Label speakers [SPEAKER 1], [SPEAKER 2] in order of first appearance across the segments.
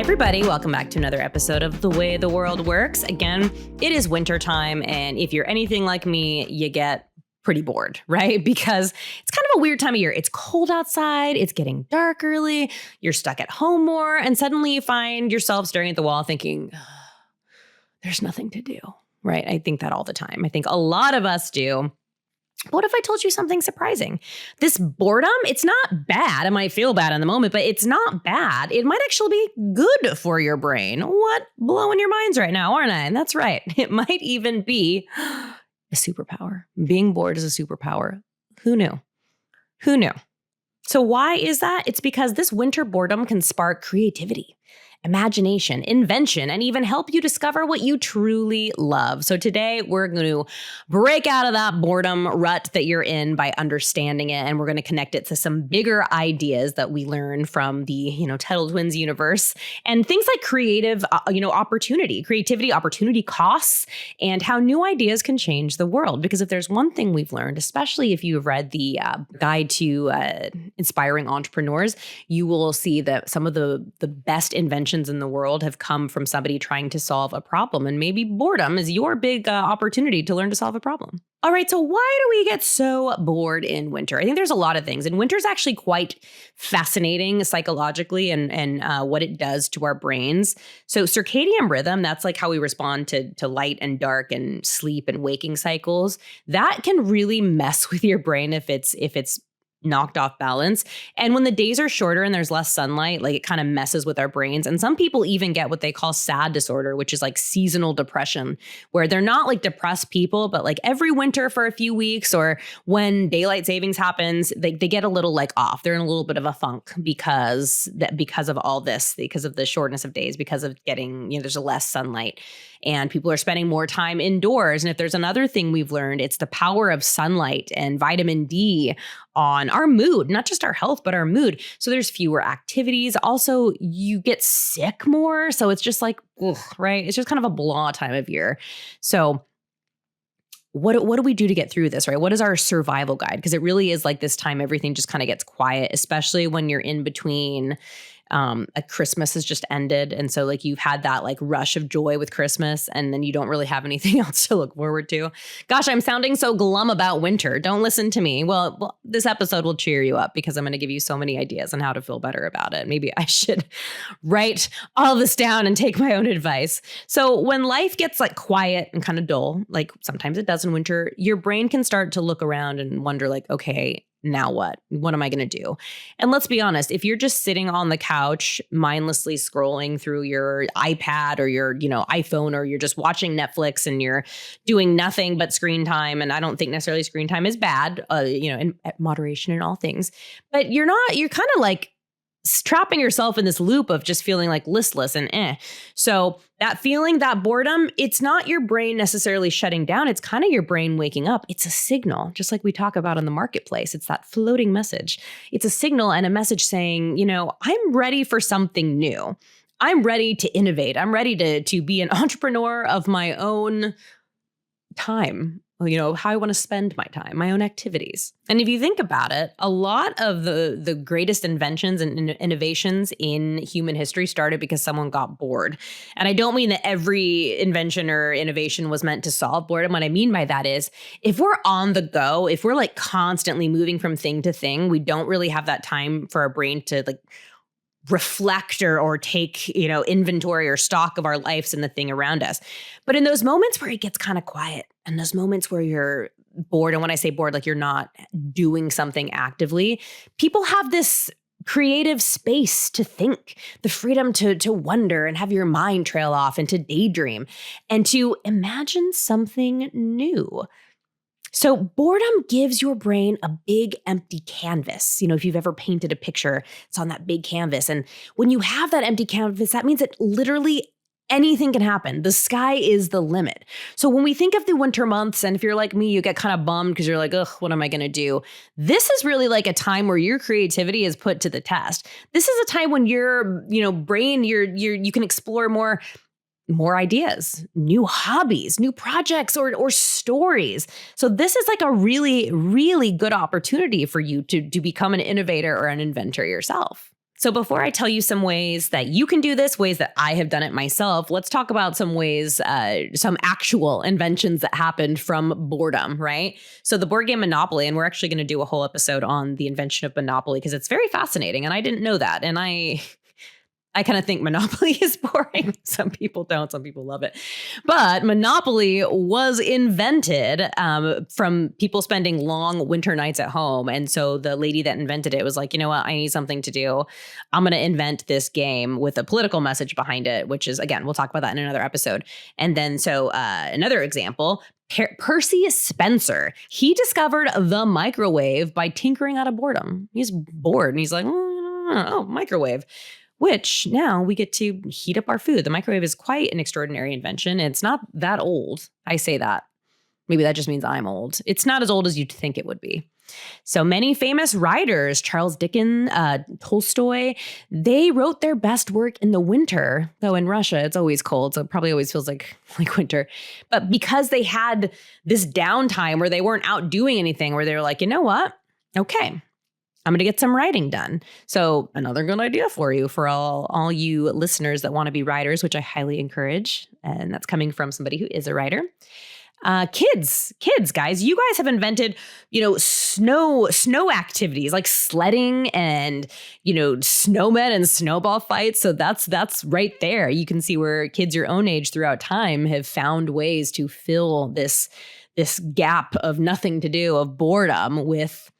[SPEAKER 1] Hi, everybody. Welcome back to another episode of The Way the World Works. Again, it is winter time, and if you're anything like me, you get pretty bored, right? Because it's kind of a weird time of year. It's cold outside, it's getting dark early, you're stuck at home more, and suddenly you find yourself staring at the wall thinking, there's nothing to do, right? I think that all the time. I think a lot of us do. What if I told you something surprising? This boredom, it's not bad. It might feel bad in the moment, but it's not bad. It might actually be good for your brain. What? Blowing your minds right now, aren't I? And that's right. It might even be a superpower. Being bored is a superpower. Who knew? Who knew? So why is that? It's because this winter boredom can spark creativity, imagination, invention, and even help you discover what you truly love. So today we're going to break out of that boredom rut that you're in by understanding it. And we're going to connect it to some bigger ideas that we learn from the, Tuttle Twins universe and things like creative, creativity, opportunity costs, and how new ideas can change the world. Because if there's one thing we've learned, especially if you've read the Guide to Inspiring Entrepreneurs, you will see that some of the best inventions in the world have come from somebody trying to solve a problem. And maybe boredom is your big opportunity to learn to solve a problem. All right, so why do we get so bored in winter? I think there's a lot of things. And winter is actually quite fascinating psychologically and what it does to our brains. So circadian rhythm, that's like how we respond to light and dark and sleep and waking cycles. That can really mess with your brain if it's knocked off balance. And when the days are shorter and there's less sunlight, like it kind of messes with our brains. And some people even get what they call SAD disorder, which is like seasonal depression, where they're not like depressed people, but like every winter for a few weeks or when daylight savings happens, they get a little like off. They're in a little bit of a funk because of all this, because of the shortness of days, because of getting, there's less sunlight. And people are spending more time indoors. And if there's another thing we've learned, it's the power of sunlight and vitamin D on our mood, not just our health, but our mood. So there's fewer activities. Also, you get sick more. So it's just like, ugh, right? It's just kind of a blah time of year. So what do we do to get through this, right? What is our survival guide? Because it really is like this time, everything just kind of gets quiet, especially when you're in between. A Christmas has just ended. And so like you've had that like rush of joy with Christmas and then you don't really have anything else to look forward to. Gosh, I'm sounding so glum about winter. Don't listen to me. Well, this episode will cheer you up because I'm going to give you so many ideas on how to feel better about it. Maybe I should write all this down and take my own advice. So when life gets like quiet and kind of dull, like sometimes it does in winter, your brain can start to look around and wonder like, okay, now what? What am I going to do? And let's be honest, if you're just sitting on the couch, mindlessly scrolling through your iPad or your, iPhone, or you're just watching Netflix and you're doing nothing but screen time. And I don't think necessarily screen time is bad, in moderation in all things, but you're kind of like trapping yourself in this loop of just feeling like listless and So that feeling, that boredom, it's not your brain necessarily shutting down. It's kind of your brain waking up. It's a signal, just like we talk about in the marketplace. It's that floating message. It's a signal and a message saying, I'm ready for something new. I'm ready to innovate. I'm ready to be an entrepreneur of my own time. How I want to spend my time, my own activities. And if you think about it, a lot of the greatest inventions and innovations in human history started because someone got bored. And I don't mean that every invention or innovation was meant to solve boredom. What I mean by that is if we're on the go, if we're like constantly moving from thing to thing, we don't really have that time for our brain to like reflect or take, inventory or stock of our lives and the thing around us. But in those moments where it gets kind of quiet and those moments where you're bored, and when I say bored, like you're not doing something actively, people have this creative space to think, the freedom to wonder and have your mind trail off and to daydream and to imagine something new. So boredom gives your brain a big empty canvas. If you've ever painted a picture, it's on that big canvas. And when you have that empty canvas, that means that literally anything can happen. The sky is the limit. So when we think of the winter months, and if you're like me, you get kind of bummed because you're like, ugh, what am I going to do? This is really like a time where your creativity is put to the test. This is a time when your, brain, you can explore more ideas, new hobbies, new projects, or stories. So this is like a really, really good opportunity for you to become an innovator or an inventor yourself. So before I tell you some ways that you can do this, ways that I have done it myself, let's talk about some ways, some actual inventions that happened from boredom, right? So the board game Monopoly, and we're actually going to do a whole episode on the invention of Monopoly because it's very fascinating. And I didn't know that. And I kind of think Monopoly is boring. Some people don't. Some people love it. But Monopoly was invented from people spending long winter nights at home. And so the lady that invented it was like, you know what? I need something to do. I'm going to invent this game with a political message behind it, which is, again, we'll talk about that in another episode. And then so another example, Percy Spencer, he discovered the microwave by tinkering out of boredom. He's bored and he's like, oh, microwave. Which now we get to heat up our food. The microwave is quite an extraordinary invention. It's not that old. I say that. Maybe that just means I'm old. It's not as old as you'd think it would be. So many famous writers, Charles Dickens, Tolstoy, they wrote their best work in the winter. Though in Russia, it's always cold, so it probably always feels like winter. But because they had this downtime where they weren't out doing anything, where they were like, you know what? Okay. I'm going to get some writing done. So another good idea for you, for all you listeners that want to be writers, which I highly encourage. And that's coming from somebody who is a writer. Kids, guys, you guys have invented, snow activities like sledding and, snowmen and snowball fights. So that's right there. You can see where kids your own age throughout time have found ways to fill this gap of nothing to do, of boredom, with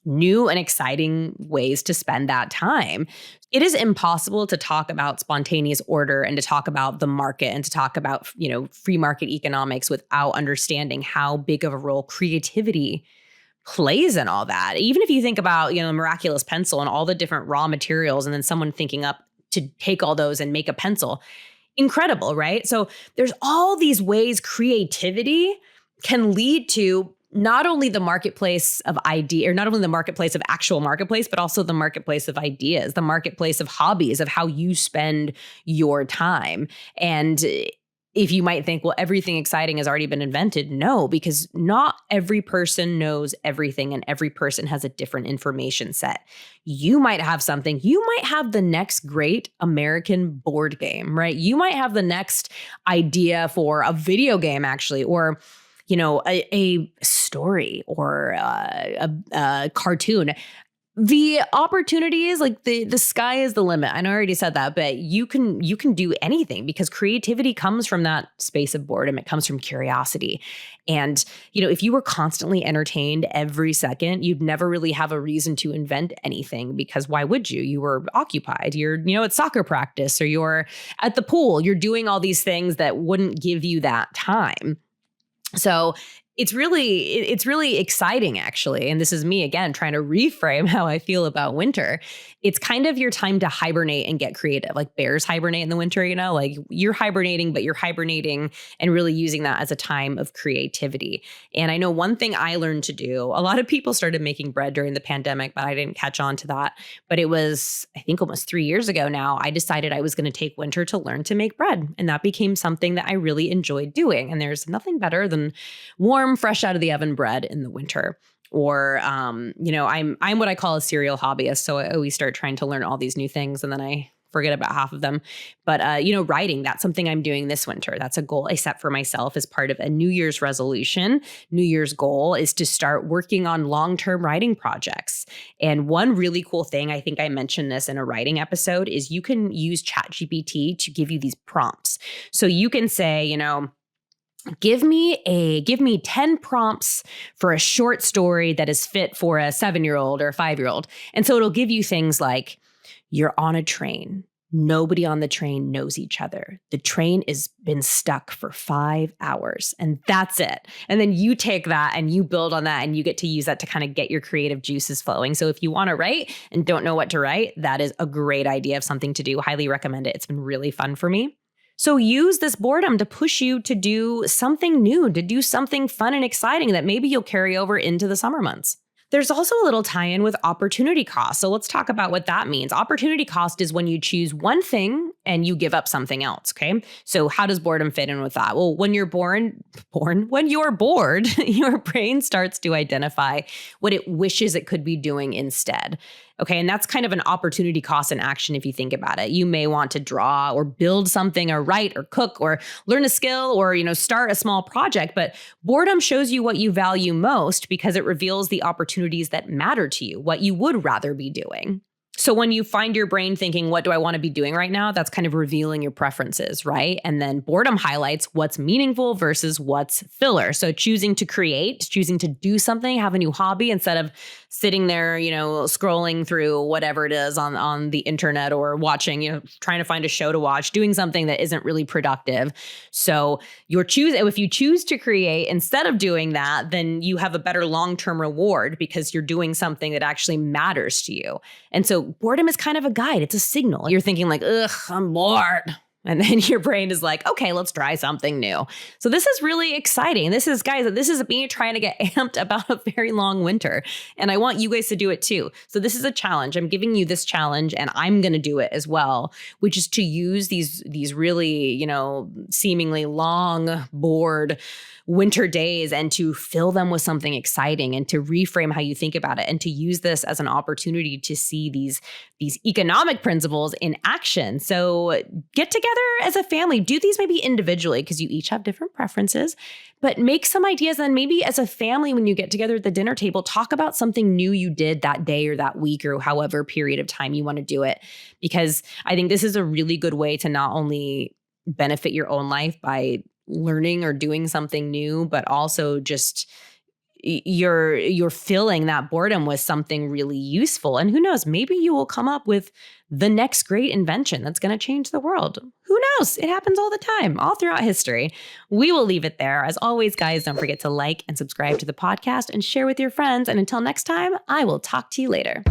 [SPEAKER 1] new and exciting ways to spend that time. It is impossible to talk about spontaneous order and to talk about the market and to talk about, free market economics without understanding how big of a role creativity plays in all that. Even if you think about, the miraculous pencil and all the different raw materials and then someone thinking up to take all those and make a pencil. Incredible, right? So there's all these ways creativity can lead to not only the marketplace of idea, or not only the marketplace of actual marketplace, but also the marketplace of ideas, the marketplace of hobbies, of how you spend your time. And if you might think, well, everything exciting has already been invented. No, because not every person knows everything and every person has a different information set. You might have something, you might have the next great American board game, right? You might have the next idea for a video game, actually, or a story or a cartoon. The opportunity is like the sky is the limit. I know I already said that, but you can do anything because creativity comes from that space of boredom. It comes from curiosity. And, if you were constantly entertained every second, you'd never really have a reason to invent anything because why would you? You were occupied. You're, at soccer practice or you're at the pool. You're doing all these things that wouldn't give you that time. So it's really exciting, actually. And this is me, again, trying to reframe how I feel about winter. It's kind of your time to hibernate and get creative. Like bears hibernate in the winter, like you're hibernating, but you're hibernating and really using that as a time of creativity. And I know one thing I learned to do, a lot of people started making bread during the pandemic, but I didn't catch on to that. But it was, I think, almost 3 years ago now, I decided I was going to take winter to learn to make bread. And that became something that I really enjoyed doing. And there's nothing better than warm, fresh out of the oven bread in the winter. Or, I'm what I call a serial hobbyist. So I always start trying to learn all these new things and then I forget about half of them. But, writing, that's something I'm doing this winter. That's a goal I set for myself as part of a New Year's resolution. New Year's goal is to start working on long-term writing projects. And one really cool thing, I think I mentioned this in a writing episode, is you can use ChatGPT to give you these prompts. So you can say, give me 10 prompts for a short story that is fit for a 7-year-old or a 5-year-old. And so it'll give you things like, you're on a train. Nobody on the train knows each other. The train has been stuck for 5 hours and that's it. And then you take that and you build on that and you get to use that to kind of get your creative juices flowing. So if you want to write and don't know what to write, that is a great idea of something to do. Highly recommend it. It's been really fun for me. So use this boredom to push you to do something new, to do something fun and exciting that maybe you'll carry over into the summer months. There's also a little tie-in with opportunity cost. So let's talk about what that means. Opportunity cost is when you choose one thing and you give up something else, okay? So how does boredom fit in with that? Well, when you're when you're bored, your brain starts to identify what it wishes it could be doing instead. Okay. And that's kind of an opportunity cost in action if you think about it. You may want to draw or build something or write or cook or learn a skill or, start a small project. But boredom shows you what you value most because it reveals the opportunities that matter to you, what you would rather be doing. So when you find your brain thinking, what do I want to be doing right now? That's kind of revealing your preferences, right? And then boredom highlights what's meaningful versus what's filler. So choosing to create, choosing to do something, have a new hobby instead of sitting there, scrolling through whatever it is on the internet or watching, trying to find a show to watch, doing something that isn't really productive. So if you choose to create instead of doing that, then you have a better long-term reward because you're doing something that actually matters to you. And so boredom is kind of a guide. It's a signal. You're thinking like, ugh, I'm bored. And then your brain is like, okay, let's try something new. So this is really exciting. This is me trying to get amped about a very long winter. And I want you guys to do it too. So this is a challenge. I'm giving you this challenge and I'm going to do it as well, which is to use these really, seemingly long, bored winter days and to fill them with something exciting and to reframe how you think about it and to use this as an opportunity to see these economic principles in action. So get together as a family, do these maybe individually because you each have different preferences, but make some ideas. And maybe as a family, when you get together at the dinner table, talk about something new you did that day or that week or however period of time you want to do it. Because I think this is a really good way to not only benefit your own life by learning or doing something new, but also just you're filling that boredom with something really useful. And who knows, maybe you will come up with the next great invention that's going to change the world. Who knows? It happens all the time, all throughout history. We will leave it there. As always, guys, don't forget to like and subscribe to the podcast and share with your friends. And until next time, I will talk to you later.